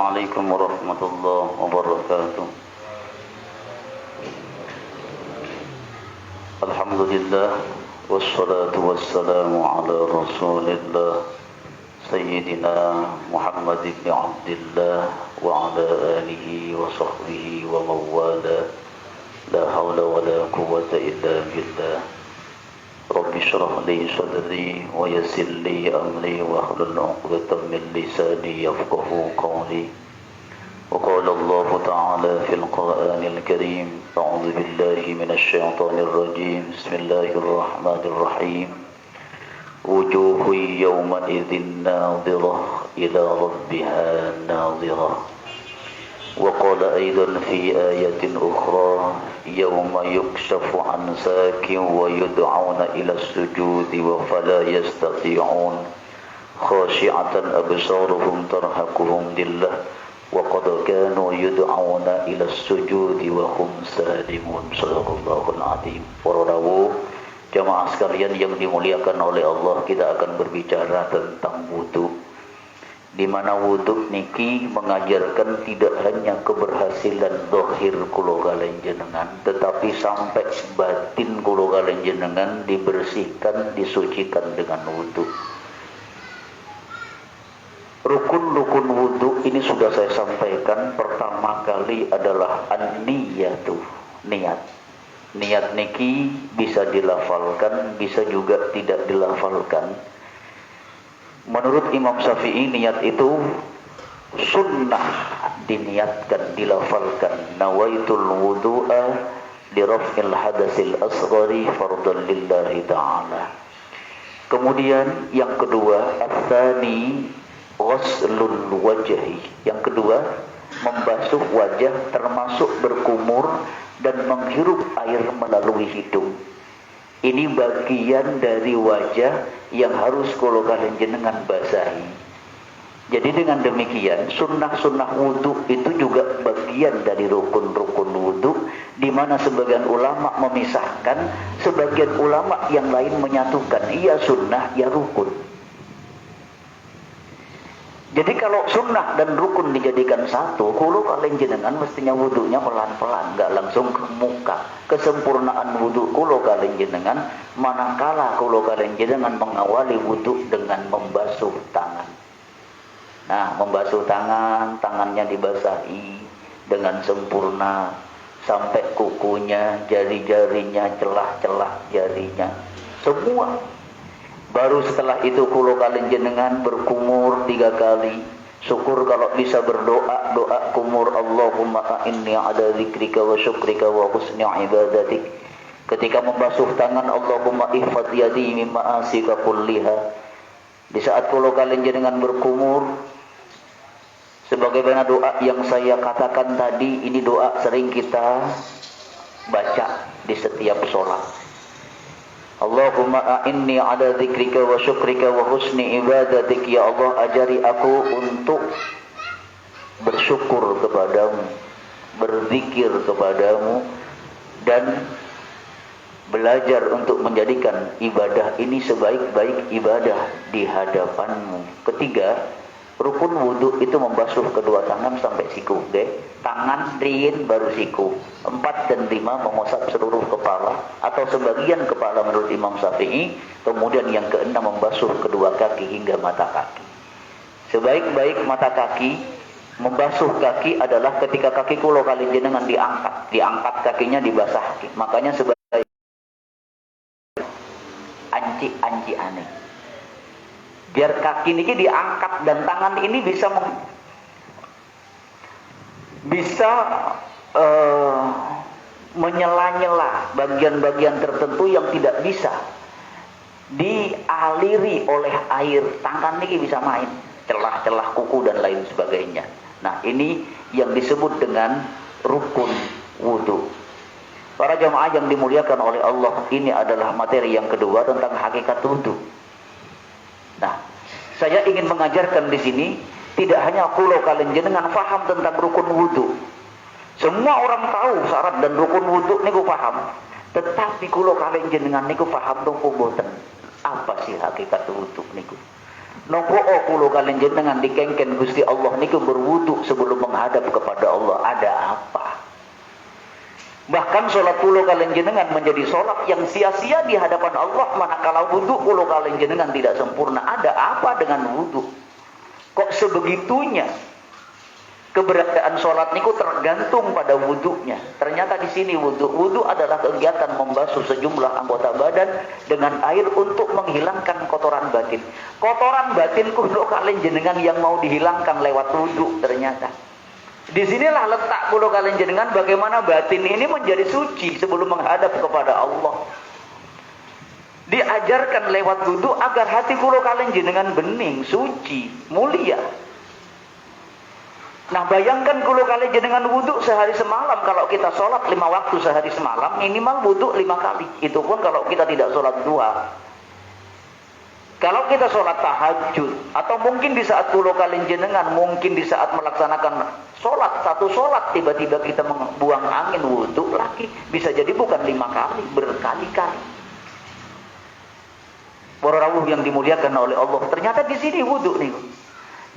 عليكم ورحمة الله وبركاته. الحمد لله والصلاة والسلام على رسول الله سيدنا محمد بن عبد الله وعلى آله وصحبه ومن والاه لا حول ولا قوة إلا بالله. رب اشرح لي صدري ويسر لي أمري واحلل عقدة من لساني يفقهوا قولي. وقال الله تعالى في القرآن الكريم: أعوذ بالله من الشيطان الرجيم، بسم الله الرحمن الرحيم. وجوه يومئذ ناظرة إلى ربها ناظرة. وقال أيضا في آية أخرى: يوم يكشف عن ساك ويدعون إلى السجود فلا يستطيعون خاشعة أبصارهم ترهقهم ذلة وقد كانوا يدعون إلى السجود وهم سالمون. Shadaqallahul Azim. Para rawuh, jamaah sekalian yang dimuliakan oleh Allah, kita akan berbicara tentang wudu, di mana wudu niki mengajarkan tidak hanya keberhasilan zahir kula kalian jenengan, tetapi sampai batin kula kalian jenengan dibersihkan, disucikan dengan wudu. Rukun-rukun wudu ini sudah saya sampaikan. Pertama kali adalah an-niyatu, niat. Niat niki bisa dilafalkan, bisa juga tidak dilafalkan. Menurut Imam Syafi'i, niat itu sunnah diniatkan, dilafalkan. Nawaitul wudu'a liraf'il hadasil asghari fardhan lillahi ta'ala. Kemudian yang kedua, ats-tsani ghuslul wajhi. Yang kedua, membasuh wajah, termasuk berkumur dan menghirup air melalui hidung. Ini bagian dari wajah yang harus kula kalian jenengan basahi. Jadi dengan demikian, sunnah-sunnah wudu itu juga bagian dari rukun-rukun wudu, di mana sebagian ulama memisahkan, sebagian ulama yang lain menyatukan. Iya sunnah, ya rukun. Jadi kalau sunnah dan rukun dijadikan satu, kulo kalian jenengan mestinya wudunya pelan-pelan, nggak langsung ke muka. Kesempurnaan wudu kulo kalian jenengan manakala kulo kalian jenengan mengawali wudu dengan membasuh tangan. Nah, membasuh tangan, tangannya dibasahi dengan sempurna sampai kukunya, jari-jarinya, celah-celah jarinya, semua. Baru setelah itu kulo kalian jenengan berkumur 3 kali. Syukur kalau bisa berdoa, doa kumur, Allahumma a'inni ala zikrika wa syukrika wa husni ibadatik. Ketika membasuh tangan, Allahumma ihfad yadi mimma asika kulliha. Di saat kulo kalian jenengan berkumur, sebagaimana doa yang saya katakan tadi, ini doa sering kita baca di setiap sholat. Allahumma a'inni ala zikrika wa syukrika wa husni ibadatik. Ya Allah, ajari aku untuk bersyukur kepadamu, berzikir kepadamu, dan belajar untuk menjadikan ibadah ini sebaik-baik ibadah di hadapanmu. Ketiga, rukun wudu itu membasuh kedua tangan sampai siku. Tangan riin baru siku. 4 dan 5 mengusap seluruh kepala atau sebagian kepala menurut Imam Syafi'i. Kemudian yang ke-6 membasuh kedua kaki hingga mata kaki. Sebaik-baik mata kaki, membasuh kaki adalah ketika kaki kulo kali jenengan diangkat kakinya dibasah. Makanya sebaik anci aneh. Biar kaki ini diangkat dan tangan ini bisa menyela-nyela bagian-bagian tertentu yang tidak bisa dialiri oleh air. Tangan ini bisa main, celah-celah kuku dan lain sebagainya. Nah, ini yang disebut dengan rukun wudu. Para jamaah yang dimuliakan oleh Allah, ini adalah materi yang kedua tentang hakikat wudu. Nah, saya ingin mengajarkan di sini tidak hanya kulo kalian jenengan faham tentang rukun wudu. Semua orang tahu syarat dan rukun wudu niku paham. Tetapi kulo kalian jenengan niku paham tuh mboten. Apa sih hakikat wudu niku? Nopo kula kalian jenengan dikengken Gusti Allah niku berwudu sebelum menghadap kepada Allah. Ada apa? Bahkan sholat kula kalian jenengan menjadi sholat yang sia-sia di hadapan Allah manakala wudu kula kalian jenengan tidak sempurna. Ada apa dengan wudu? Kok sebegitunya keberadaan sholat niku tergantung pada wudunya. Ternyata di sini wudu adalah kegiatan membasuh sejumlah anggota badan dengan air untuk menghilangkan kotoran batin. Kotoran batin kulo kalian jenengan yang mau dihilangkan lewat wudu ternyata. Disinilah letak kulo kalian jenengan bagaimana batin ini menjadi suci sebelum menghadap kepada Allah. Diajarkan lewat wudu agar hati kulo kalian jenengan bening, suci, mulia. Nah bayangkan kalau kalian jenengan wudhu sehari semalam, kalau kita sholat 5 waktu sehari semalam, minimal wudhu 5 kali. Itu pun kalau kita tidak sholat duha. Kalau kita sholat tahajud, atau mungkin di saat kulo kalian jenengan, mungkin di saat melaksanakan sholat, satu sholat tiba-tiba kita membuang angin wudhu lagi, bisa jadi bukan 5 kali, berkali-kali. Para rawuh yang dimuliakan oleh Allah, ternyata di sini wudhu nih.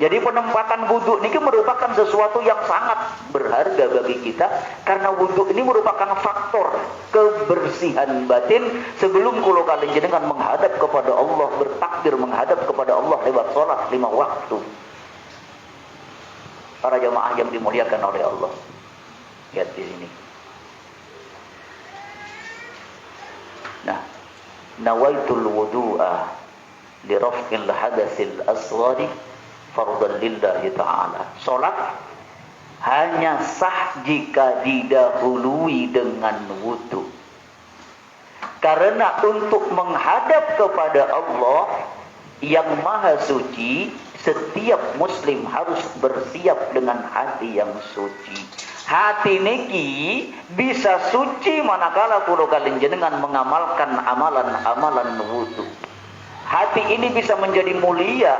Jadi penempatan wudhu ini merupakan sesuatu yang sangat berharga bagi kita. Karena wudhu ini merupakan faktor kebersihan batin sebelum kulo kalian jenengan menghadap kepada Allah, bertakbir menghadap kepada Allah lewat sholat 5 waktu. Para jamaah yang dimuliakan oleh Allah, lihat di sini. Nah, nawaitul wudu'a li raf'il hadatsil asghari fardhan lillahi ta'ala. Salat hanya sah jika didahului dengan wudu. Karena untuk menghadap kepada Allah yang maha suci, setiap muslim harus bersiap dengan hati yang suci. Hati niki bisa suci manakala kulo kalian jenengan mengamalkan amalan-amalan wudu. Hati ini bisa menjadi mulia.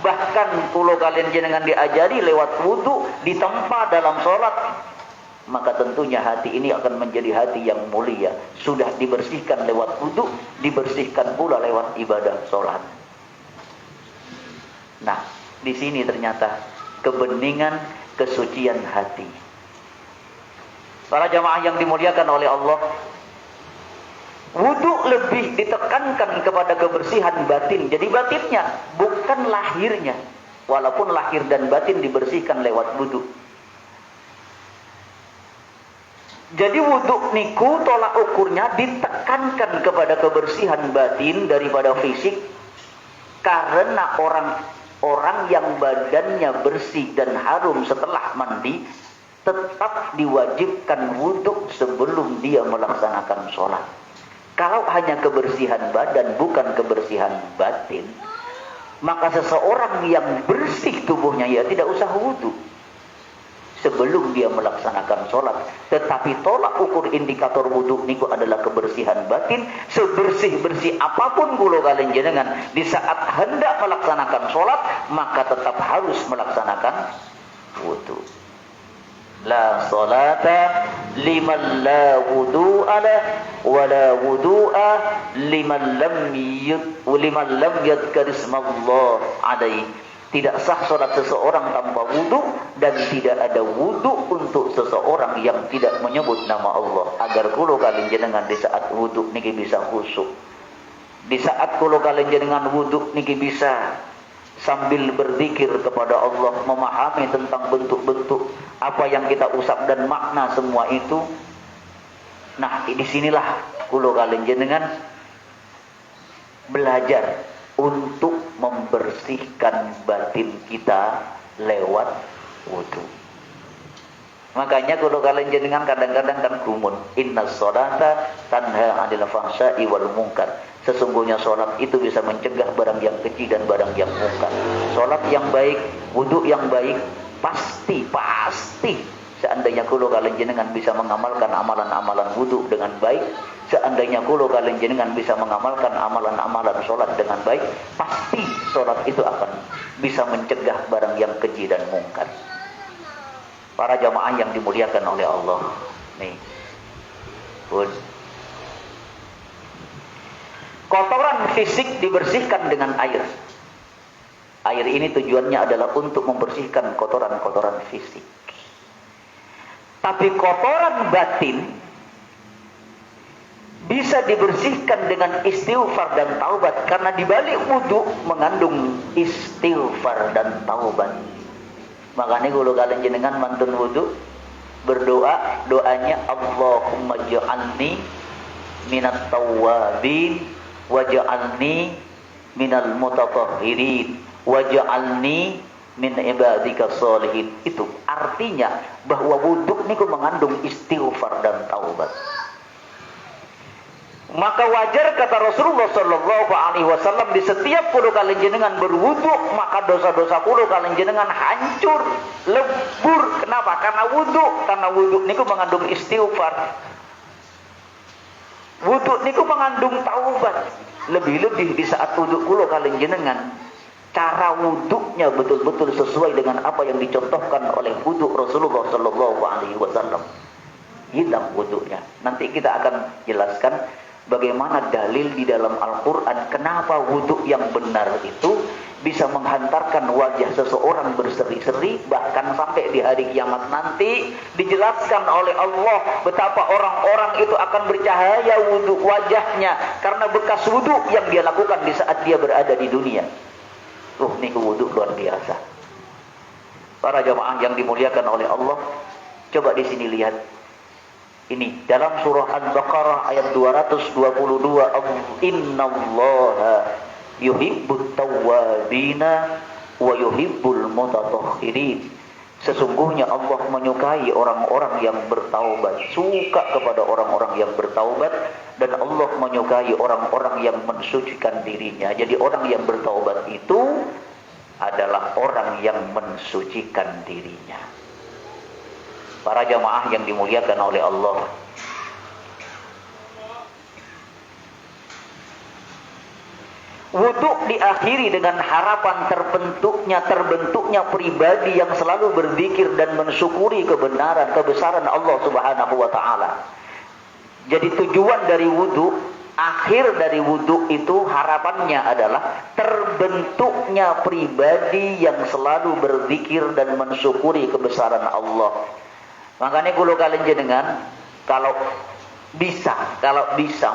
Bahkan kulo kalian jenengan diajari lewat wudu ditempa dalam sholat, maka tentunya hati ini akan menjadi hati yang mulia. Sudah dibersihkan lewat wudu, dibersihkan pula lewat ibadah sholat. Nah, di sini ternyata kebeningan kesucian hati. Para jamaah yang dimuliakan oleh Allah, wudu lebih ditekankan kepada kebersihan batin. Jadi batinnya, bukan lahirnya. Walaupun lahir dan batin dibersihkan lewat wudu. Jadi wudu niku tolak ukurnya ditekankan kepada kebersihan batin daripada fisik. Karena orang yang badannya bersih dan harum setelah mandi tetap diwajibkan wudu sebelum dia melaksanakan sholat. Kalau hanya kebersihan badan bukan kebersihan batin, maka seseorang yang bersih tubuhnya ya tidak usah wudu sebelum dia melaksanakan sholat. Tetapi tolak ukur indikator wudu niku adalah kebersihan batin. Sebersih-bersih apapun kulo kalian jenengan di saat hendak melaksanakan sholat, maka tetap harus melaksanakan wudu. La salata liman la wudu'a lah, wa la wudu'a liman lam yadhkar ismallah alaihi. Tidak sah salat seseorang tanpa wudu, dan tidak ada wudu untuk seseorang yang tidak menyebut nama Allah. Agar kulo kalian jenengan di saat wudu niki bisa khusyuk. Di saat kulo kalian jenengan wudu niki bisa sambil berzikir kepada Allah, memahami tentang bentuk-bentuk apa yang kita usap dan makna semua itu. Nah, disinilah kulo kalian jenengan belajar untuk membersihkan batin kita lewat wudu. Makanya kulo kalian jenengan kadang-kadang kan gumun, innas sholata tanha 'anil fahsya'i wal munkar. Sesungguhnya sholat itu bisa mencegah barang yang keji dan barang yang mungkar. Sholat yang baik, wudu yang baik, pasti seandainya kulo kalian jenengan bisa mengamalkan amalan-amalan wudu dengan baik, seandainya kulo kalian jenengan bisa mengamalkan amalan-amalan sholat dengan baik, pasti sholat itu akan bisa mencegah barang yang keji dan mungkar. Para jamaah yang dimuliakan oleh Allah, nih pun kotoran fisik dibersihkan dengan air. Air ini tujuannya adalah untuk membersihkan kotoran-kotoran fisik. Tapi kotoran batin bisa dibersihkan dengan istighfar dan taubat, karena di balik wudu mengandung istighfar dan taubat. Makanya kalau kalian jenengan mantun wudu, berdoa, doanya Allahumma ja'alni minat tawwabin waj'alni minal mutatahhirin waj'alni min ibadika sholihin. Itu artinya bahwa wudu niku mengandung istighfar dan taubat. Maka wajar kata Rasulullah sallallahu alaihi wasallam, di setiap kulo kalian jenengan berwudu, maka dosa-dosa kulo kalian jenengan hancur, lebur. Kenapa? Karena wudu niku mengandung istighfar. Wudu niku mengandung taubat. Lebih-lebih di saat wudu kulo kalian jenengan, cara wudunya betul-betul sesuai dengan apa yang dicontohkan oleh wudu Rasulullah sallallahu alaihi wasallam. Hitam wudunya. Nanti kita akan jelaskan bagaimana dalil di dalam Al-Quran kenapa wudhu yang benar itu bisa menghantarkan wajah seseorang berseri-seri, bahkan sampai di hari kiamat nanti dijelaskan oleh Allah betapa orang-orang itu akan bercahaya wudhu wajahnya karena bekas wudhu yang dia lakukan di saat dia berada di dunia. Ini wudhu luar biasa. Para jamaah yang dimuliakan oleh Allah, coba di sini lihat. Ini dalam surah Al-Baqarah ayat 222, innallaha yuhibbut tawwabina wa yuhibbul mutatahhirin. Sesungguhnya Allah menyukai orang-orang yang bertaubat, suka kepada orang-orang yang bertaubat, dan Allah menyukai orang-orang yang mensucikan dirinya. Jadi orang yang bertaubat itu adalah orang yang mensucikan dirinya. Para jamaah yang dimuliakan oleh Allah, wudu diakhiri dengan harapan terbentuknya pribadi yang selalu berzikir dan mensyukuri kebesaran Allah Subhanahu wa taala. Jadi tujuan dari wudu, akhir dari wudu itu harapannya adalah terbentuknya pribadi yang selalu berzikir dan mensyukuri kebesaran Allah. Makanya kalau kalian jenengan kalau bisa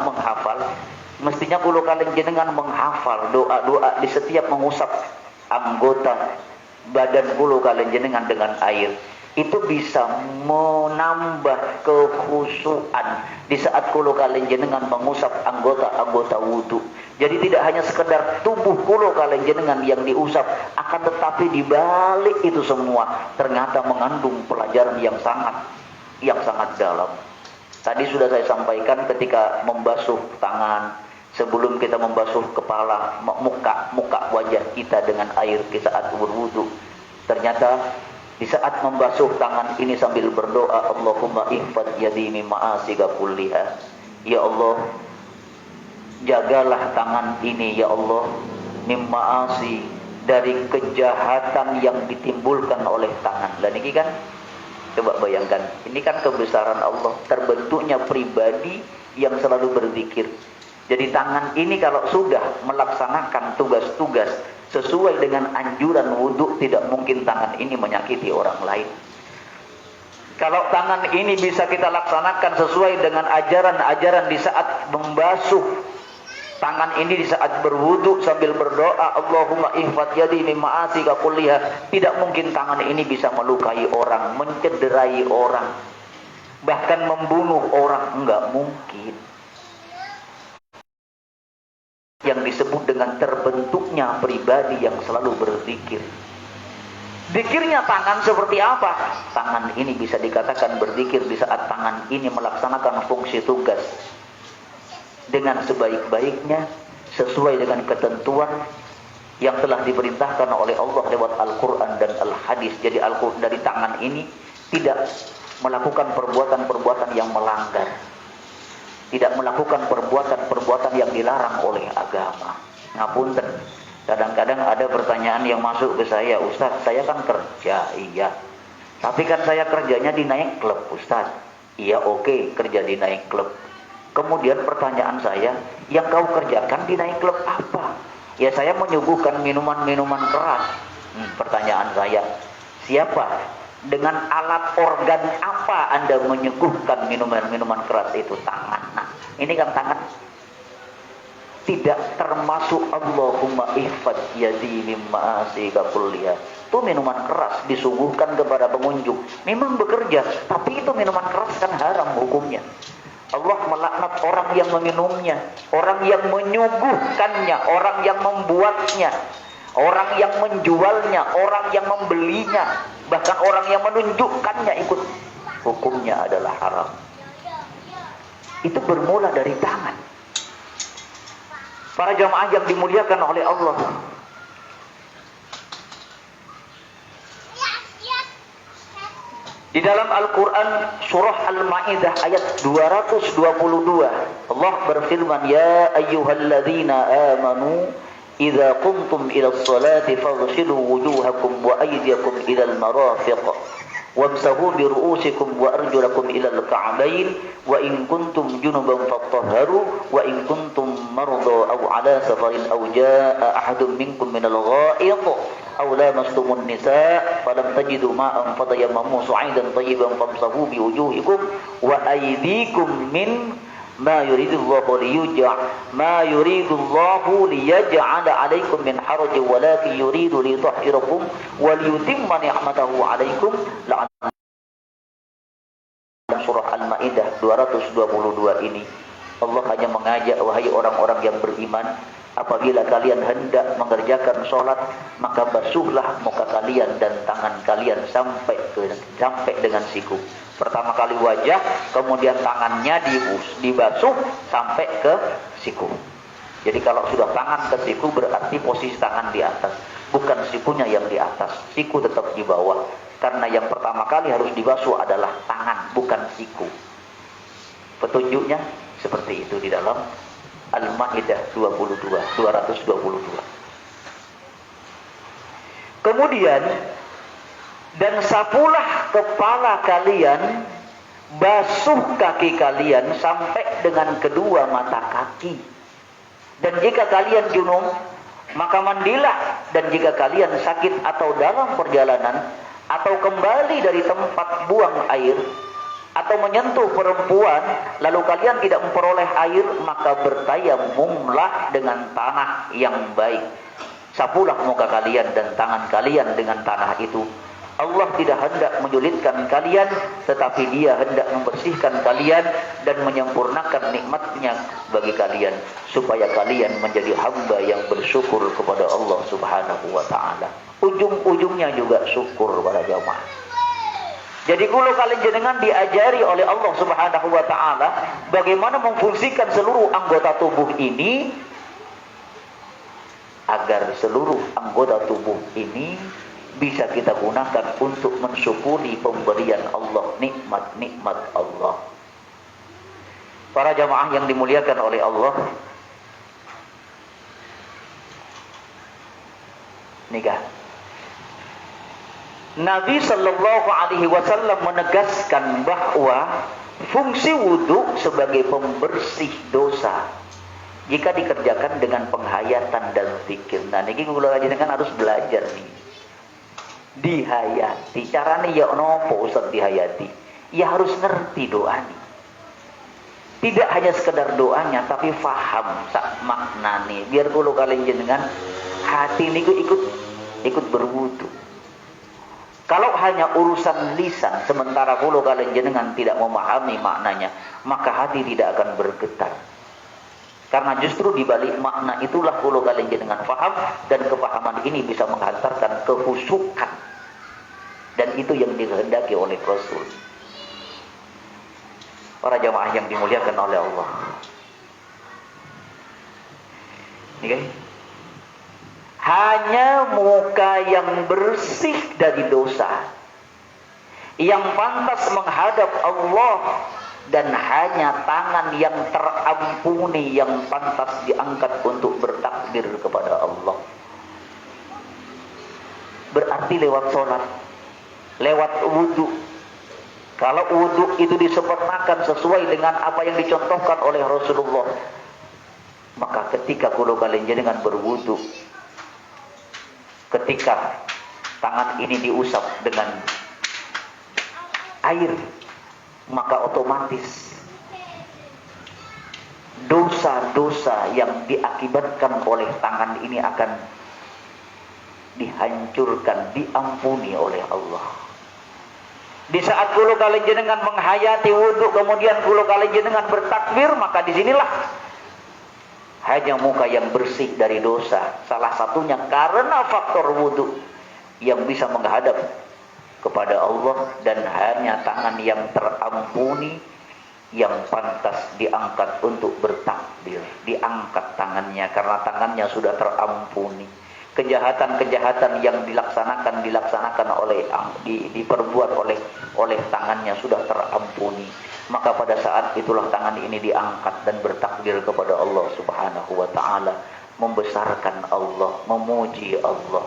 menghafal, mestinya kalau kalian jenengan menghafal doa-doa di setiap mengusap anggota badan kulo kalian jenengan dengan air, itu bisa menambah kekhusyuan di saat kulo kalian jenengan mengusap anggota wudu. Jadi tidak hanya sekedar tubuh kulo kalian jenengan yang diusap, akan tetapi di balik itu semua ternyata mengandung pelajaran yang sangat dalam. Tadi sudah saya sampaikan ketika membasuh tangan, sebelum kita membasuh kepala, muka wajah kita dengan air di saat berwudu. Ternyata di saat membasuh tangan ini sambil berdoa, Allahumma ihfad yadi min ma'asika kulliha. Ya Allah, jagalah tangan ini ya Allah, min ma'asi, dari kejahatan yang ditimbulkan oleh tangan. Dan ini kan, coba bayangkan, ini kan kebesaran Allah, terbentuknya pribadi yang selalu berzikir. Jadi tangan ini kalau sudah melaksanakan tugas-tugas sesuai dengan anjuran wudu, tidak mungkin tangan ini menyakiti orang lain. Kalau tangan ini bisa kita laksanakan sesuai dengan ajaran-ajaran di saat membasuh tangan ini, di saat berwudu sambil berdoa, Allahumma ihfad yadi min ma'asika kulliha, tidak mungkin tangan ini bisa melukai orang, mencederai orang, bahkan membunuh orang, enggak mungkin. Yang disebut dengan terbentuknya pribadi yang selalu berzikir. Zikirnya tangan seperti apa? Tangan ini bisa dikatakan berzikir di saat tangan ini melaksanakan fungsi tugas dengan sebaik-baiknya, sesuai dengan ketentuan yang telah diperintahkan oleh Allah lewat Al-Quran dan Al-Hadis. Jadi dari tangan ini tidak melakukan perbuatan-perbuatan yang melanggar, tidak melakukan perbuatan-perbuatan yang dilarang oleh agama. Ngapunten, kadang-kadang ada pertanyaan yang masuk ke saya, Ustaz, saya kan kerja, iya, tapi kan saya kerjanya di naik klub, Ustaz. Iya, oke, kerja di naik klub. Kemudian pertanyaan saya, yang kau kerjakan di naik klub apa? Ya saya menyuguhkan minuman-minuman keras. Pertanyaan saya, siapa? Dengan alat organ apa Anda menyuguhkan minuman-minuman keras itu? Tangan. Nah, ini kan tangan. Tidak termasuk Allahumma ihfad yadi mimma asika kulliha. Itu minuman keras disuguhkan kepada pengunjung. Memang bekerja, tapi itu minuman keras kan haram hukumnya. Allah melaknat orang yang meminumnya, orang yang menyuguhkannya, orang yang membuatnya, orang yang menjualnya, orang yang membelinya, bahkan orang yang menunjukkannya ikut. Hukumnya adalah haram. Itu bermula dari tangan. Para jamaah yang dimuliakan oleh Allah, di dalam Al-Quran surah Al-Ma'idah ayat 222 Allah berfirman, ya ayyuhalladzina amanu idza qumtum ila sholati faghsilu wujuhakum wa aydiyakum ila al-marafiq wamsahu bi ru'usikum wa arjulakum ila al-ka'bayn wa in kuntum junuban fattahharu wa in kuntum marda aw ala safarin aw jaa ahadun minkum min al-gha'id aw lamastumun nisaa falam tajidu ma'an fatayammamu su'idan tayyiban famsahu bi wujuhikum wa aydikum min ma yuridullahu liyaj'ala 'alaikum min haraj walakin yuridu liyutahhirakum wa liyutimma ni'matahu 'alaikum. Surah Al-Maidah 222 ini Allah hanya mengajak, wahai orang-orang yang beriman, apabila kalian hendak mengerjakan sholat, maka basuhlah muka kalian dan tangan kalian sampai dengan siku. Pertama kali wajah, kemudian tangannya dibasuh sampai ke siku. Jadi kalau sudah tangan ke siku berarti posisi tangan di atas, bukan sikunya yang di atas, siku tetap di bawah. Karena yang pertama kali harus dibasuh adalah tangan, bukan siku. Petunjuknya seperti itu di dalam Al-Ma'idah 222. Kemudian, dan sapulah kepala kalian, basuh kaki kalian sampai dengan kedua mata kaki. Dan jika kalian junub, maka mandilah. Dan jika kalian sakit atau dalam perjalanan, atau kembali dari tempat buang air, atau menyentuh perempuan, lalu kalian tidak memperoleh air, maka bertayamumlah dengan tanah yang baik. Sapulah muka kalian dan tangan kalian dengan tanah itu. Allah tidak hendak menyulitkan kalian, tetapi Dia hendak membersihkan kalian dan menyempurnakan nikmatnya bagi kalian, supaya kalian menjadi hamba yang bersyukur kepada Allah Subhanahu wa ta'ala. Ujung-ujungnya juga syukur pada jamaah. Jadi kalau kalian jenengan diajari oleh Allah Subhanahu wa ta'ala bagaimana memfungsikan seluruh anggota tubuh ini, agar seluruh anggota tubuh ini bisa kita gunakan untuk mensyukuri pemberian Allah, nikmat-nikmat Allah. Para jamaah yang dimuliakan oleh Allah, nikah. Nabi Sallallahu Alaihi Wasallam menegaskan bahwa fungsi wudhu sebagai pembersih dosa jika dikerjakan dengan penghayatan dan zikir. Nah, ini kalau jenengan harus belajar nih. Dihayati. Caranya ya nopo Ustaz dihayati? Ya harus ngerti doa nih. Tidak hanya sekedar doanya, tapi faham sak makna nih. Biar kalau kalian jenengan hati ini ikut berwudu. Kalau hanya urusan lisan, sementara kalau kalian jenengan tidak memahami maknanya, maka hati tidak akan bergetar. Karena justru di balik makna itulah kalau kalian jenengan faham, dan kepahaman ini bisa menghantarkan kehusukan. Dan itu yang dikehendaki oleh Rasul. Para jamaah yang dimuliakan oleh Allah. Ini guys. Hanya muka yang bersih dari dosa, yang pantas menghadap Allah, dan hanya tangan yang terampuni yang pantas diangkat untuk bertakbir kepada Allah. Berarti lewat sholat, lewat wudhu. Kalau wudhu itu disempurnakan sesuai dengan apa yang dicontohkan oleh Rasulullah, Maka ketika kulo kalian jenengan berwudu, ketika tangan ini diusap dengan air, maka otomatis dosa-dosa yang diakibatkan oleh tangan ini akan dihancurkan, diampuni oleh Allah. Di saat kulo kalian jenengan menghayati wudu, kemudian kulo kalian jenengan bertakbir, maka disinilah hanya muka yang bersih dari dosa. Salah satunya karena faktor wudu yang bisa menghadap kepada Allah, dan hanya tangan yang terampuni yang pantas diangkat untuk bertakbir. Diangkat tangannya karena tangannya sudah terampuni. Kejahatan-kejahatan yang dilaksanakan oleh diperbuat oleh tangannya sudah terampuni. Maka pada saat itulah tangan ini diangkat dan bertakbir kepada Allah Subhanahu wa taala, membesarkan Allah, memuji Allah.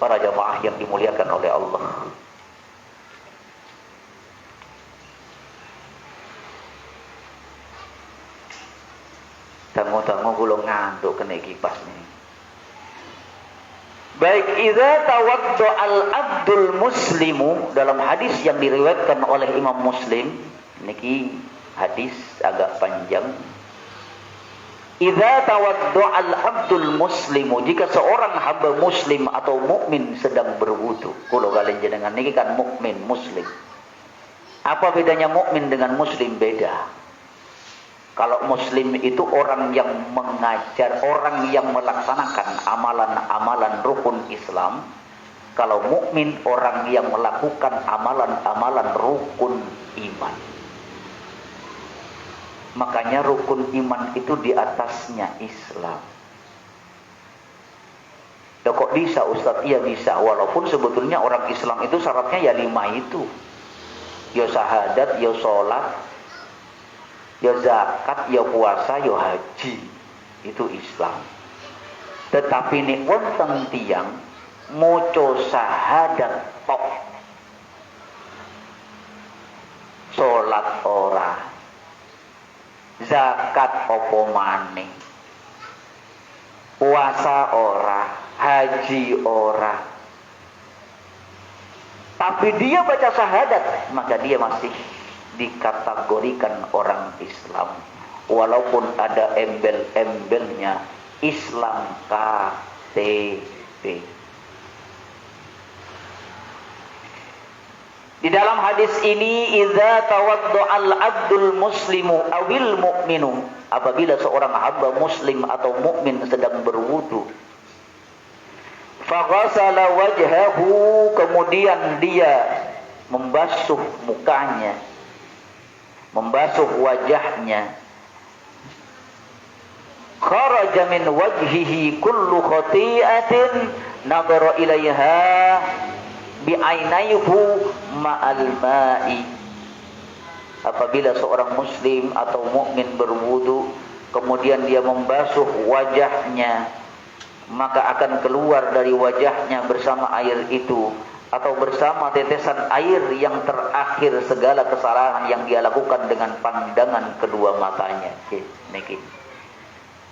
Para jamaah yang dimuliakan oleh Allah, tamu-tamu kula ngantuk kena kipas nih. Baik, idza tawadda al-abdul muslimu, dalam hadis yang diriwayatkan oleh Imam Muslim, niki hadis agak panjang. Idza tawadda al-abdul muslimu, jika seorang hamba muslim atau mukmin sedang berwudu. Kulo kalian jenengan niki kan mukmin muslim. Apa bedanya mukmin dengan muslim? Beda. Kalau muslim itu orang yang mengajar, orang yang melaksanakan amalan-amalan rukun Islam. Kalau mukmin orang yang melakukan amalan-amalan rukun iman. Makanya rukun iman itu di atasnya Islam. Ya kok bisa Ustaz? Iya bisa, walaupun sebetulnya orang Islam itu syaratnya ya 5 itu. Ya syahadat, ya sholat, ya zakat, ya puasa, ya haji. Itu Islam. Tetapi ini wonten tiyang moco syahadat tok, salat ora, zakat opo maning, puasa ora, haji ora, tapi dia baca syahadat, maka dia masih dikategorikan orang Islam, walaupun ada embel-embelnya Islam KTP. Di dalam hadis ini, idza tawadda al-abdul muslimu awil mu'minu, apabila seorang hamba muslim atau mukmin sedang berwudu, faghasala wajhahu, kemudian dia membasuh mukanya, membasuh wajahnya, kharaja min wajhihi kullu khati'atin nadhara ilaiha bi'ainaihu ma'al ma'i. Apabila seorang muslim atau mukmin berwudu, kemudian dia membasuh wajahnya, maka akan keluar dari wajahnya bersama air itu, atau bersama tetesan air yang terakhir segala kesalahan yang dia lakukan dengan pandangan kedua matanya. Niki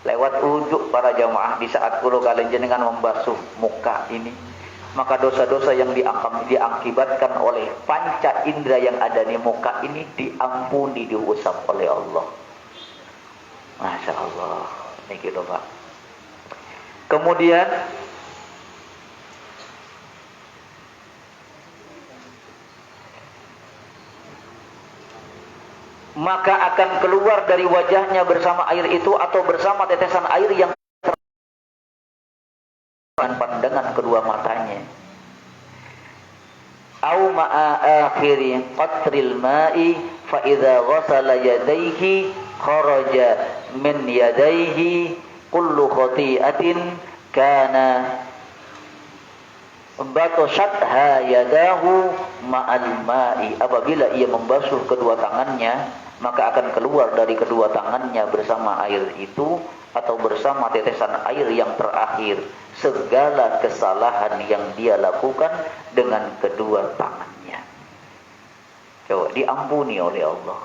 lewat wudu para jamaah, di saat kulo kalian jenengan membasuh muka ini, maka dosa-dosa yang diakibatkan oleh panca indera yang ada di muka ini diampuni, diusap oleh Allah. Masya Allah. Niki lho Pak. Kemudian maka akan keluar dari wajahnya bersama air itu, atau bersama tetesan air yang pandangan kedua matanya. Au ma'a akhiri qatril ma'i fa idza ghasala yadayhi kharaja min yadayhi kullu khati'atin kana batashatha yadahu ma'al ma'i. Apabila ia membasuh kedua tangannya, maka akan keluar dari kedua tangannya bersama air itu, atau bersama tetesan air yang terakhir segala kesalahan yang dia lakukan dengan kedua tangannya. Coba diampuni oleh Allah.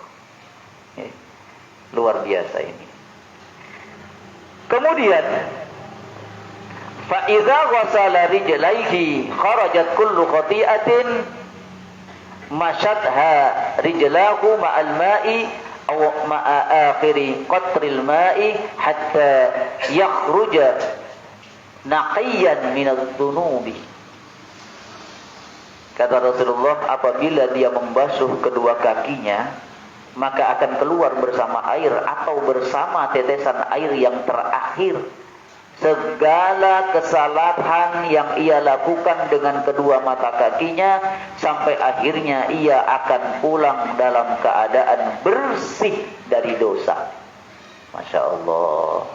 Luar biasa ini. Kemudian fa idza ghasala rijlaihi kharajat kullu khati'atin masyadha rijlahu ma'al ma'i aw ma'a akhiri qatril ma'i hatta yakhruja naqiyan minadh dhunubi. Kata Rasulullah, apabila dia membasuh kedua kakinya, maka akan keluar bersama air atau bersama tetesan air yang terakhir segala kesalahan yang ia lakukan dengan kedua mata kakinya, sampai akhirnya ia akan pulang dalam keadaan bersih dari dosa. Masya Allah.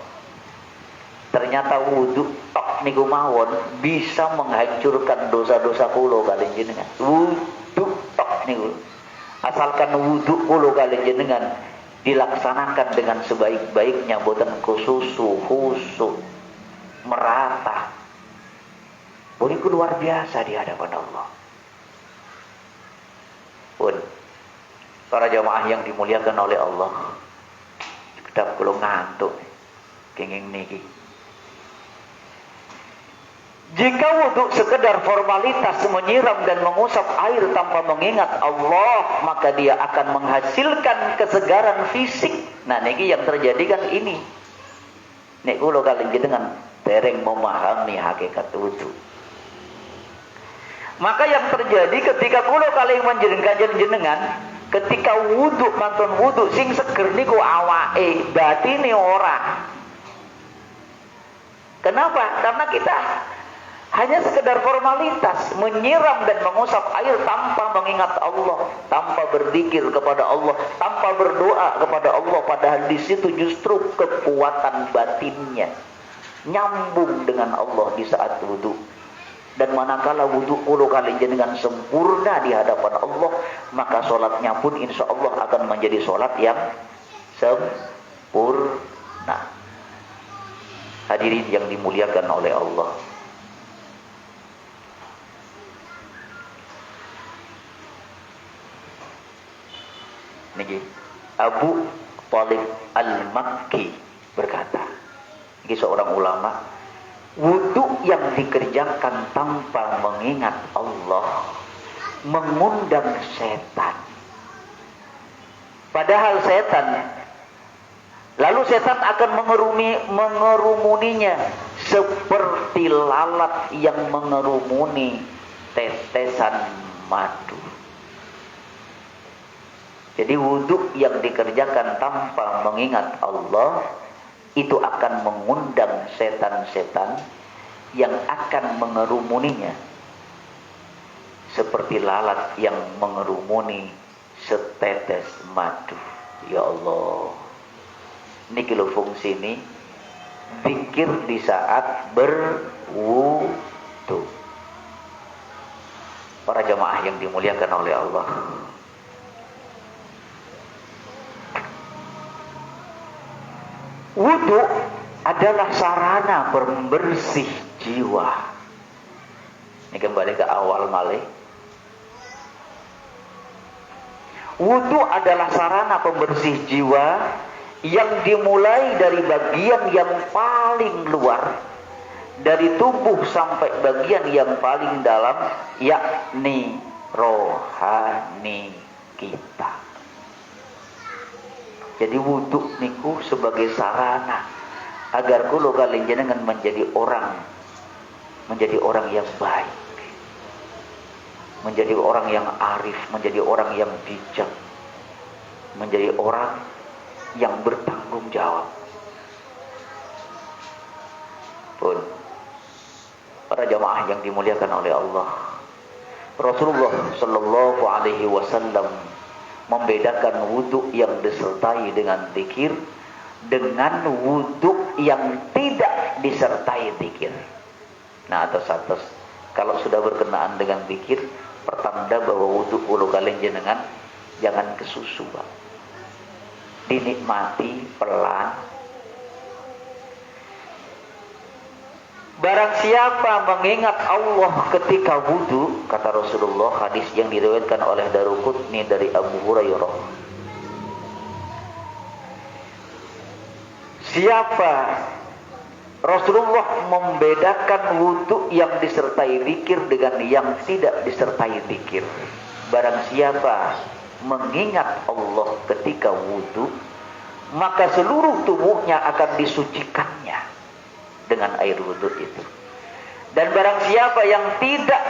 Ternyata wudhu tok niku mawon bisa menghancurkan dosa-dosa kulo kali jenengan. Wudhu tok niku, asalkan wudhu kulo kali jenengan dilaksanakan dengan sebaik-baiknya, boten kususu khusyuk merata, boleh luar biasa di hadapan Allah. Pun para jamaah yang dimuliakan oleh Allah, kedap kula ngantuk kenging niki. Jika wudhu sekedar formalitas menyiram dan mengusap air tanpa mengingat Allah, maka dia akan menghasilkan kesegaran fisik. Nah niki yang terjadi kan ini. Nek kula kali jenengan dereng memahami hakikat wudhu. Maka yang terjadi ketika kula kali jenengan, ketika wudhu mantun wudhu sing seger niku awake, batine ora. Kenapa? Karena kita hanya sekedar formalitas menyiram dan mengusap air tanpa mengingat Allah, tanpa berzikir kepada Allah, tanpa berdoa kepada Allah, padahal di situ justru kekuatan batinnya nyambung dengan Allah di saat wudhu. Dan manakala wudhu kulo kali jenengan sempurna di hadapan Allah, maka sholatnya pun insya Allah akan menjadi sholat yang sempurna. Hadirin yang dimuliakan oleh Allah, niki Abu Thalib Al-Makki berkata, ini seorang ulama, wudhu yang dikerjakan tanpa mengingat Allah mengundang setan. Padahal setan, lalu setan akan mengerumuninya seperti lalat yang mengerumuni tetesan madu. Jadi wudhu yang dikerjakan tanpa mengingat Allah itu akan mengundang setan-setan yang akan mengerumuninya seperti lalat yang mengerumuni setetes madu. Ya Allah, niki lho fungsi ini zikir di saat berwudu. Para jamaah yang dimuliakan oleh Allah, wudu adalah sarana pembersih jiwa. Ini kembali ke awal malih. Wudu adalah sarana pembersih jiwa yang dimulai dari bagian yang paling luar dari tubuh sampai bagian yang paling dalam, yakni rohani kita. Jadi wudhu niku sebagai sarana agar kulo kalian jenengan menjadi orang yang baik, menjadi orang yang arif, menjadi orang yang bijak, menjadi orang yang bertanggung jawab. Pun para jamaah yang dimuliakan oleh Allah, Rasulullah Shallallahu Alaihi Wasallam membedakan wudhu yang disertai dengan zikir dengan wudhu yang tidak disertai zikir. Nah, atas kalau sudah berkenaan dengan zikir, pertanda bahwa wudhu kulo kalian jenengan jangan kesusu, Pak. Dinikmati pelan. Barang siapa mengingat Allah ketika wudhu, kata Rasulullah, hadis yang diriwayatkan oleh Daruqutni dari Abu Hurairah, siapa Rasulullah membedakan wudu yang disertai zikir dengan yang tidak disertai zikir. Barang siapa mengingat Allah ketika wudu, maka seluruh tubuhnya akan disucikannya dengan air wudu itu. Dan barang siapa yang tidak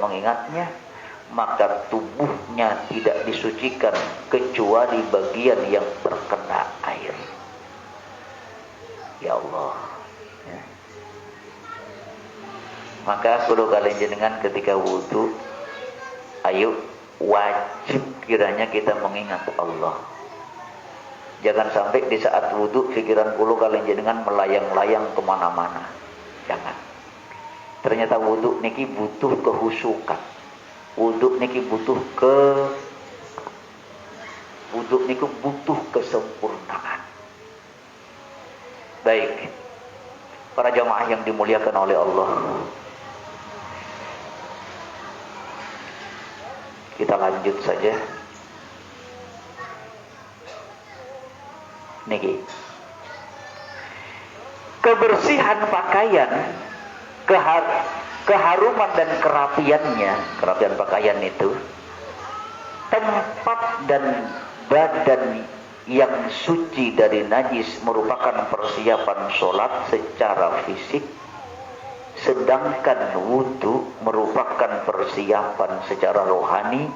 mengingatnya, maka tubuhnya tidak disucikan kecuali bagian yang terkena air. Ya Allah. Ya. Maka kalau kalian jenengan ketika wudu, ayo wajib kiranya kita mengingat Allah. Jangan sampai di saat wudu pikiran kulo kalian jenengan melayang-layang kemana-mana. Jangan. Ternyata wudu niki butuh kehusukan. Wudu niki butuh kesempurnaan. Baik. Para jamaah yang dimuliakan oleh Allah. Kita lanjut saja. Niki. Kebersihan pakaian, keharuman dan kerapian pakaian itu, tempat dan badan yang suci dari najis merupakan persiapan sholat secara fisik, sedangkan wudu merupakan persiapan secara rohani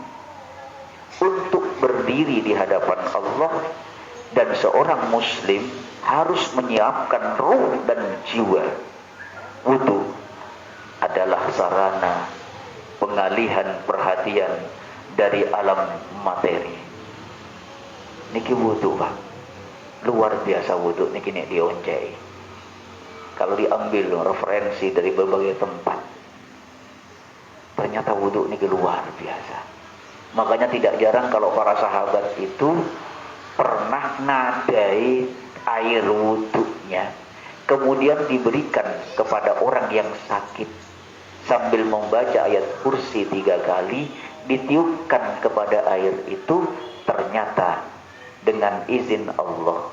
untuk berdiri di hadapan Allah. Dan seorang muslim harus menyiapkan ruh dan jiwa. Wudu adalah sarana pengalihan perhatian dari alam materi. Niki wudu, Pak. Luar biasa wudu niki nek dioncei. Kalau diambil referensi dari berbagai tempat, ternyata wudu niki luar biasa. Makanya tidak jarang kalau para sahabat itu pernah nadai air wudunya kemudian diberikan kepada orang yang sakit sambil membaca ayat kursi 3 kali, ditiupkan kepada air itu, ternyata dengan izin Allah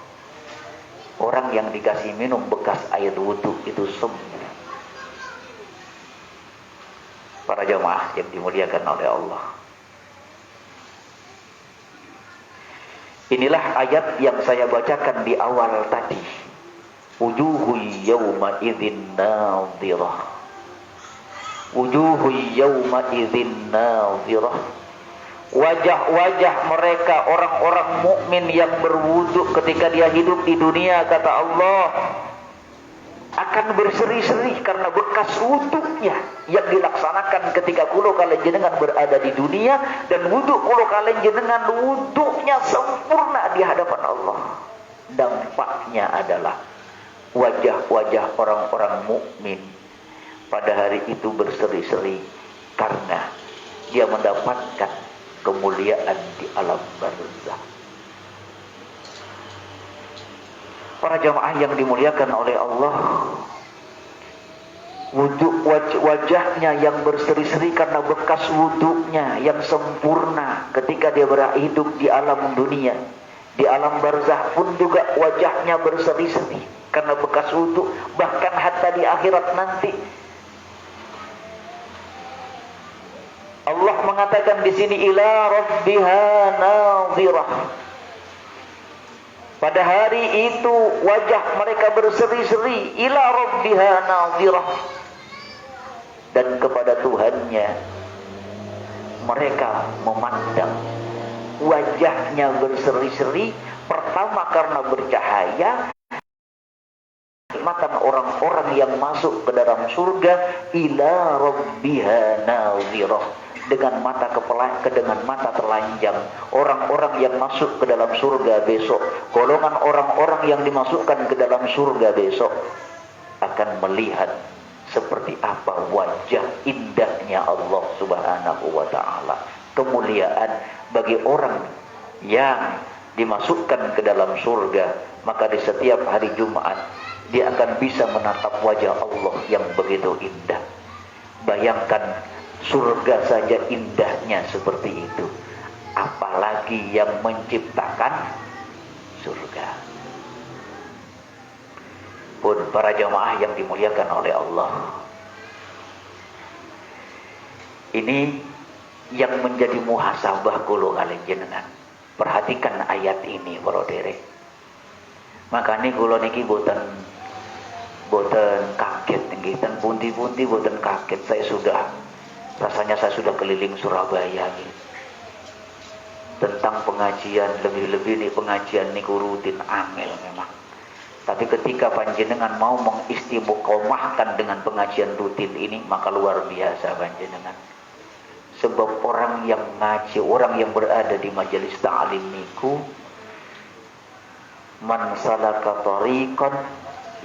orang yang dikasih minum bekas air wudu itu sembuh. Para jamaah yang dimuliakan oleh Allah, inilah ayat yang saya bacakan di awal tadi. Wujuhu yawma idzin nadhirah. Wujuhu yawma idzin nadhirah. Wajah-wajah mereka orang-orang mukmin yang berwudu ketika dia hidup di dunia, kata Allah, akan berseri-seri karena bekas wudunya yang dilaksanakan ketika kulo kalian jenengan berada di dunia, dan wudu kulo kalian jenengan wudunya sempurna di hadapan Allah. Dampaknya adalah wajah-wajah orang-orang mukmin pada hari itu berseri-seri karena dia mendapatkan kemuliaan di alam barzakh. Para jamaah yang dimuliakan oleh Allah, wajahnya yang berseri-seri karena bekas wudunya yang sempurna ketika dia hidup di alam dunia. Di alam barzakh pun juga wajahnya berseri-seri karena bekas wudu. Bahkan hatta di akhirat nanti Allah mengatakan di sini, ila rabbiha nadhirah. Pada hari itu wajah mereka berseri-seri, ila rabbiha nadhirah. Dan kepada Tuhannya mereka memandang. Wajahnya berseri-seri, pertama karena bercahaya, nikmatan orang-orang yang masuk ke dalam surga, ila rabbiha nadhirah, dengan mata telanjang. Orang-orang yang masuk ke dalam surga besok, golongan orang-orang yang dimasukkan ke dalam surga besok akan melihat seperti apa wajah indahnya Allah Subhanahu wa ta'ala. Kemuliaan bagi orang yang dimasukkan ke dalam surga, maka di setiap hari Jumat dia akan bisa menatap wajah Allah yang begitu indah. Bayangkan, surga saja indahnya seperti itu, apalagi yang menciptakan surga. Pun para jamaah yang dimuliakan oleh Allah, ini yang menjadi muhasabah kula kalian jenengan. Perhatikan ayat ini para derek. Makanya kula niki boten kaget nggih, ten pundi-pundi boten kaget. Rasanya saya sudah keliling Surabaya gitu. Tentang pengajian, lebih-lebih nih pengajian niku rutin angel memang. Tapi ketika panjenengan mau mengistiqomahkan dengan pengajian rutin ini, maka luar biasa panjenengan. Sebab orang yang ngaji, orang yang berada di majelis ta'lim niku, man salaka tariqan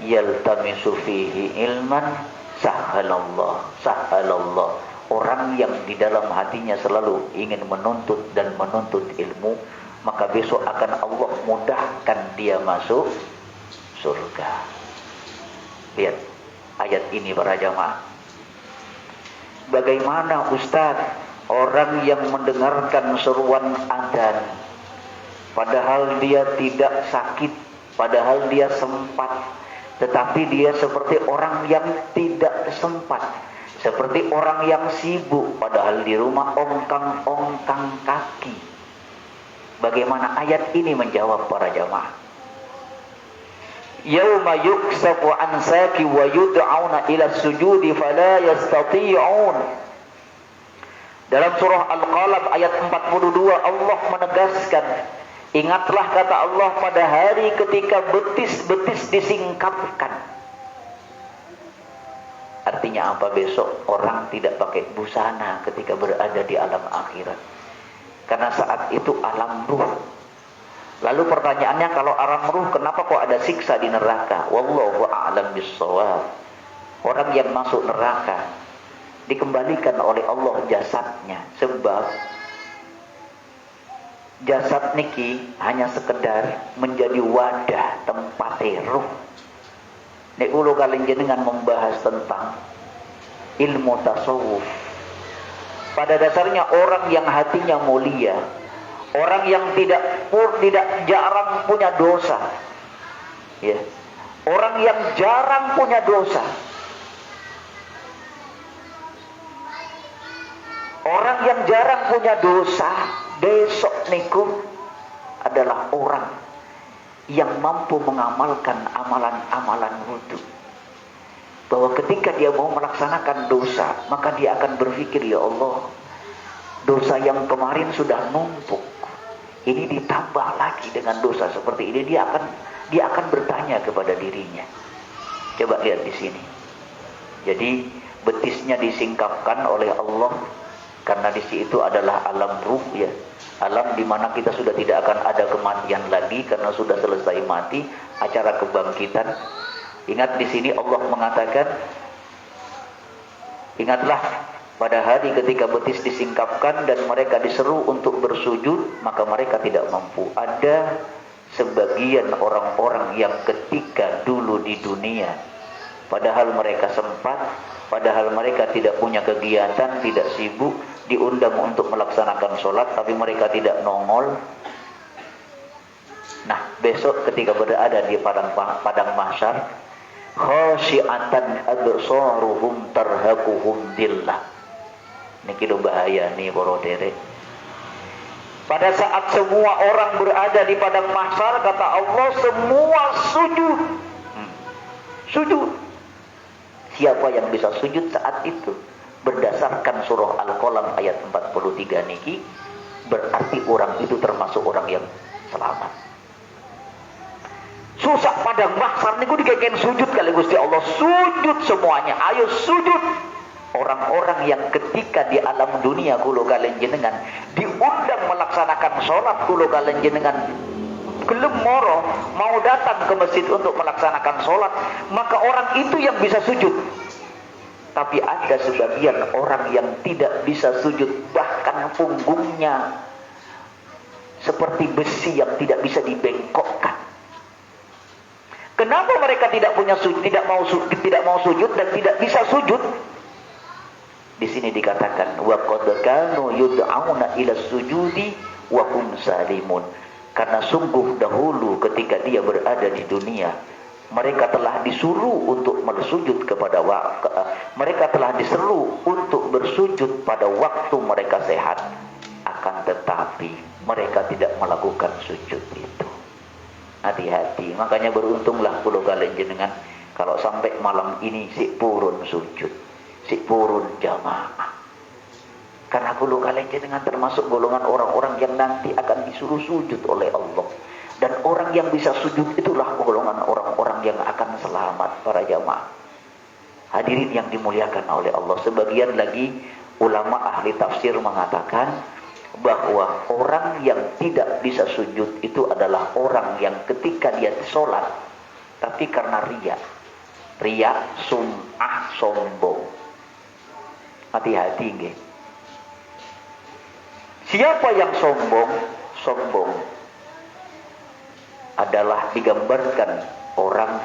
yaltamisu fihi ilman sahalallah. Orang yang di dalam hatinya selalu ingin menuntut dan menuntut ilmu, maka besok akan Allah mudahkan dia masuk surga. Lihat ayat ini para jamaah. Bagaimana Ustaz orang yang mendengarkan seruan adzan, padahal dia tidak sakit, padahal dia sempat, tetapi dia seperti orang yang tidak sempat, seperti orang yang sibuk, padahal di rumah ongkang-ongkang kaki. Bagaimana ayat ini menjawab para jamaah? Yauma yuksafu an saki wa yud'auna ila sujudi fala yastati'un. Dalam surah Al-Qalam ayat 42 Allah menegaskan, ingatlah kata Allah pada hari ketika betis-betis disingkapkan. Artinya apa? Besok orang tidak pakai busana ketika berada di alam akhirat. Karena saat itu alam ruh. Lalu pertanyaannya, kalau alam ruh kenapa kok ada siksa di neraka? Wallahu a'lam bissawab. Orang yang masuk neraka dikembalikan oleh Allah jasadnya, sebab jasad niki hanya sekedar menjadi wadah tempat ruh. Nek kula kalian jenengan membahas tentang ilmu tasawuf, pada dasarnya orang yang hatinya mulia, orang yang tidak jarang punya dosa, ya, orang yang jarang punya dosa, orang yang jarang punya dosa, besok niku adalah orang yang mampu mengamalkan amalan-amalan wudu. Bahwa ketika dia mau melaksanakan dosa, maka dia akan berpikir, ya Allah, dosa yang kemarin sudah numpuk, ini ditambah lagi dengan dosa seperti ini. Dia akan bertanya kepada dirinya. Coba lihat di sini. Jadi betisnya disingkapkan oleh Allah, karena di situ adalah alam ruh, ya, alam di mana kita sudah tidak akan ada kematian lagi karena sudah selesai mati, acara kebangkitan. Ingat di sini Allah mengatakan, ingatlah pada hari ketika betis disingkapkan dan mereka diseru untuk bersujud, maka mereka tidak mampu. Ada sebagian orang-orang yang ketika dulu di dunia, padahal mereka sempat, padahal mereka tidak punya kegiatan, tidak sibuk, diundang untuk melaksanakan sholat, tapi mereka tidak nongol. Nah, besok ketika berada di padang mahsyar, khasyi'atan absaruhum tarhaquhum dillah. Niki do bahaya nih para derek. Pada saat semua orang berada di padang mahsyar, kata Allah, semua sujud. Sujud. Siapa yang bisa sujud saat itu? Berdasarkan surah Al-Qalam ayat 43 niki, berarti orang itu termasuk orang yang selamat. Susah padang mahsyar niku dikeken sujud kali Gusti Allah. Sujud semuanya. Ayo sujud. Orang-orang yang ketika di alam dunia kula kalian jenengan diundang melaksanakan sholat, kula kalian jenengan gelem moro mau datang ke masjid untuk melaksanakan sholat, maka orang itu yang bisa sujud. Tapi ada sebagian orang yang tidak bisa sujud, bahkan punggungnya seperti besi yang tidak bisa dibengkokkan. Kenapa mereka tidak mau sujud dan tidak bisa sujud? Di sini dikatakan wa qad kanu yud'auna ila sujudi wa hum salimun. Karena sungguh dahulu ketika dia berada di dunia, mereka telah disuruh untuk bersujud kepada mereka telah diseru untuk bersujud pada waktu mereka sehat. Akan tetapi mereka tidak melakukan sujud itu. Hati-hati. Makanya beruntunglah kula kalian jenengan kalau sampai malam ini si purun sujud, si purun jamaah. Karena kula kalian jenengan termasuk golongan orang-orang yang nanti akan disuruh sujud oleh Allah. Dan orang yang bisa sujud itulah golongan orang-orang yang akan selamat, para jamaah. Hadirin yang dimuliakan oleh Allah. Sebagian lagi ulama ahli tafsir mengatakan bahwa orang yang tidak bisa sujud itu adalah orang yang ketika dia sholat tapi karena riya, sum'ah, sombong. Hati-hati nggih. Siapa yang sombong? Sombong adalah digambarkan orang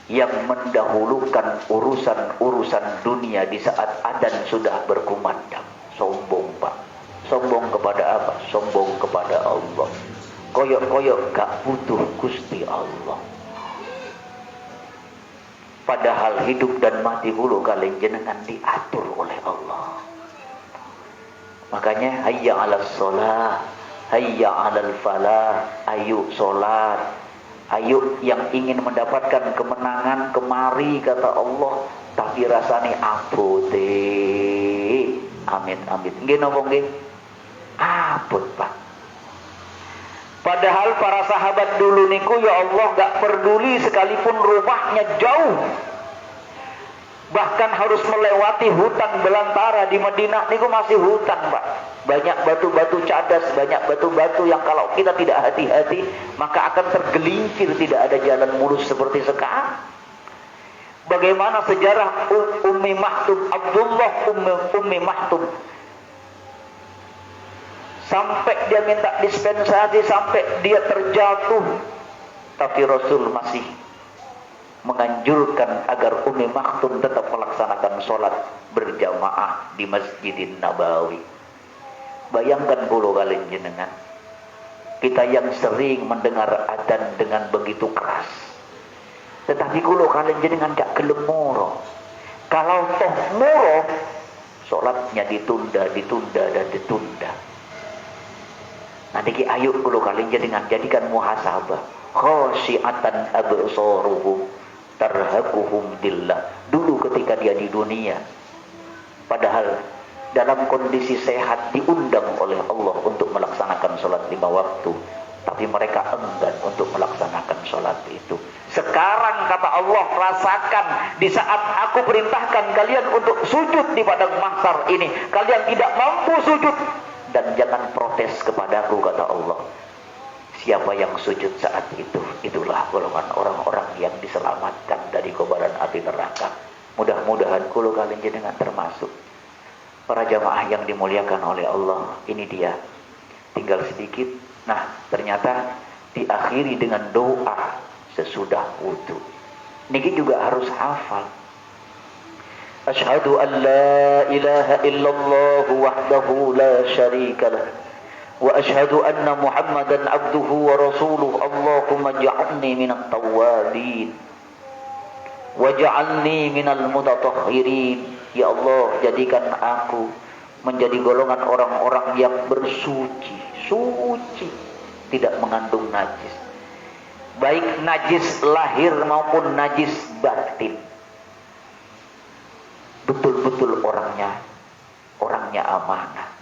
yang mendahulukan urusan-urusan dunia di saat adzan sudah berkumandang. Sombong, Pak. Sombong kepada apa? Sombong kepada Allah. Koyok-koyok gak butuh Gusti Allah. Padahal hidup dan mati hulu kalian jenengan diatur oleh Allah. Makanya hayya 'alas shalah, hayya 'alal falah, ayo salat. Ayo yang ingin mendapatkan kemenangan kemari kata Allah, tapi rasane abote. Amin amin. Nggih napa nggih? Abot, Pak. Padahal para sahabat dulu niku ya Allah gak peduli sekalipun rumahnya jauh. Bahkan harus melewati hutan belantara di Madinah niku masih hutan, Pak. Banyak batu-batu cadas, banyak batu-batu yang kalau kita tidak hati-hati maka akan tergelincir, tidak ada jalan mulus seperti sekarang. Bagaimana sejarah Ummi Maktum, Abdullah Ummi Maktum, sampai dia minta dispensasi, sampai dia terjatuh, tapi Rasul masih menganjurkan agar Ummi Maktum tetap melaksanakan sholat berjamaah di Masjidin Nabawi. Bayangkan puluh kalian jenengan, kita yang sering mendengar adzan dengan begitu keras, tetapi kalau kalian jenengan gak gelem moro. Kalau toh moro, sholatnya ditunda dan ditunda. Nanti ayo kalau kalian jenengan jadikan muhasabah. Khasyi'atan absaruhum tarhaquhum dillah. Dulu ketika dia di dunia, padahal dalam kondisi sehat diundang oleh Allah untuk melaksanakan sholat 5 waktu, tapi mereka enggan untuk melaksanakan sholat itu. Sekarang kata Allah, rasakan di saat aku perintahkan kalian untuk sujud di padang mahsyar ini, kalian tidak mampu sujud, dan jangan protes kepadaku kata Allah. Siapa yang sujud saat itu, itulah golongan orang-orang yang diselamatkan dari kobaran api neraka. Mudah-mudahan kulo kalian jenengan termasuk. Para jamaah yang dimuliakan oleh Allah, ini dia. Tinggal sedikit. Nah, ternyata diakhiri dengan doa sesudah wudu. Niki juga harus hafal. Asyhadu an la ilaha illallah wahdahu la syarika lah. Wa asyhadu anna Muhammadan abduhu wa rasuluh. Allahumma ja'alni minat tawwabin waj'alni minal mutatahhirin. Ya Allah, jadikan aku menjadi golongan orang-orang yang bersuci, suci, tidak mengandung najis, baik najis lahir maupun najis batin. Betul-betul orangnya amanah.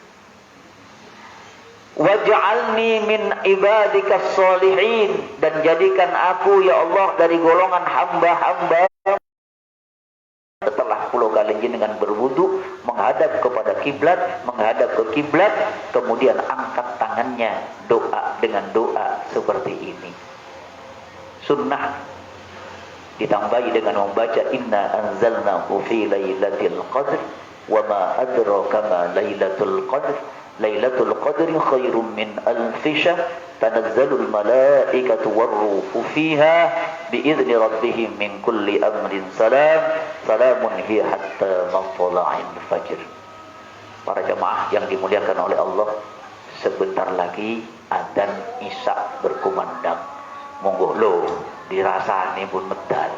Waj'alni min ibadikas sholihin, dan jadikan aku ya Allah dari golongan hamba-hamba. Setelah pulau kalian dengan berwudu, menghadap kepada kiblat, menghadap ke kiblat, kemudian angkat tangannya, doa dengan doa seperti ini. Sunnah ditambahi dengan membaca inna anzalnahu fi lailatul qadr wa ma adraka ma lailatul qadr. Lailatul qadri khairum min alfi syahr tanazzalul malaikatu warruhu fiha biizni rabbihim min kulli amrin salamun hiya hatta matla'il fajr. Para jemaah yang dimuliakan oleh Allah, sebentar lagi adzan isya berkumandang. Monggo lo dirasani pun medal.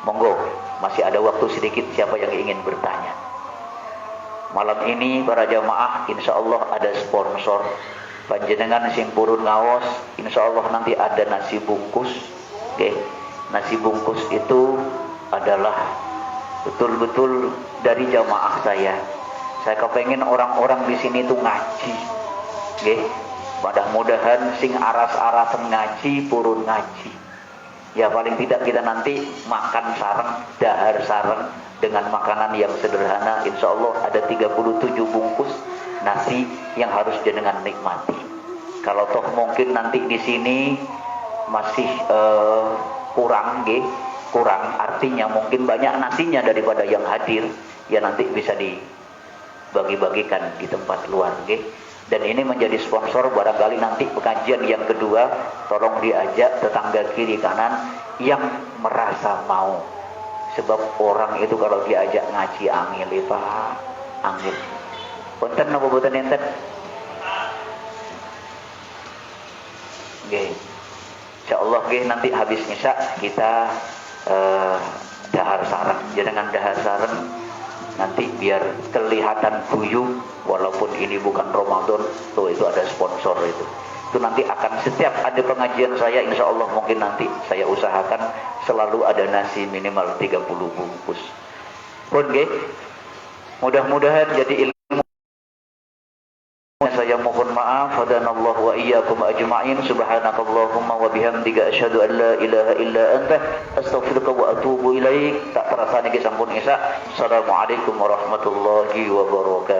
Monggo masih ada waktu sedikit, siapa yang ingin bertanya. Malam ini para jamaah insya Allah ada sponsor. Panjenengan sing purun ngaos, insya Allah nanti ada nasi bungkus. Oke, nasi bungkus itu adalah betul-betul dari jamaah saya. Saya kepengen orang-orang di sini tuh ngaji. Oke, mudah-mudahan sing aras-arasan ngaji, purun ngaji. Ya paling tidak kita nanti makan sareng, dahar sareng dengan makanan yang sederhana. Insya Allah ada 37 bungkus nasi yang harus jenengan nikmati. Kalau toh mungkin nanti di sini masih kurang, kurang artinya mungkin banyak nasinya daripada yang hadir, ya nanti bisa dibagi-bagikan di tempat luar, Dan ini menjadi sponsor, barangkali nanti pengajian yang kedua tolong diajak tetangga kiri kanan yang merasa mau. Sebab orang itu kalau diajak ngaji angil, Pak, angil. Punten napa boten enten? Nggih. Insyaallah nggih nanti habis isya kita dahar sareng, jenengan dahar sareng nanti biar kelihatan guyup walaupun ini bukan Ramadan. Tuh itu ada sponsor itu nanti akan setiap ada pengajian saya insya Allah mungkin nanti saya usahakan selalu ada nasi minimal 30 bungkus pun mudah-mudahan jadi ilmu. Saya mohon maaf, hadanallahu wa iyyakum ajma'in. Subhanakallahumma wa bihamdika asyhadu an la ilaha illa anta astaghfiruka wa atubu ilaik. Tak terasa niki sampun isya. Assalamualaikum warahmatullahi wabarakatuh.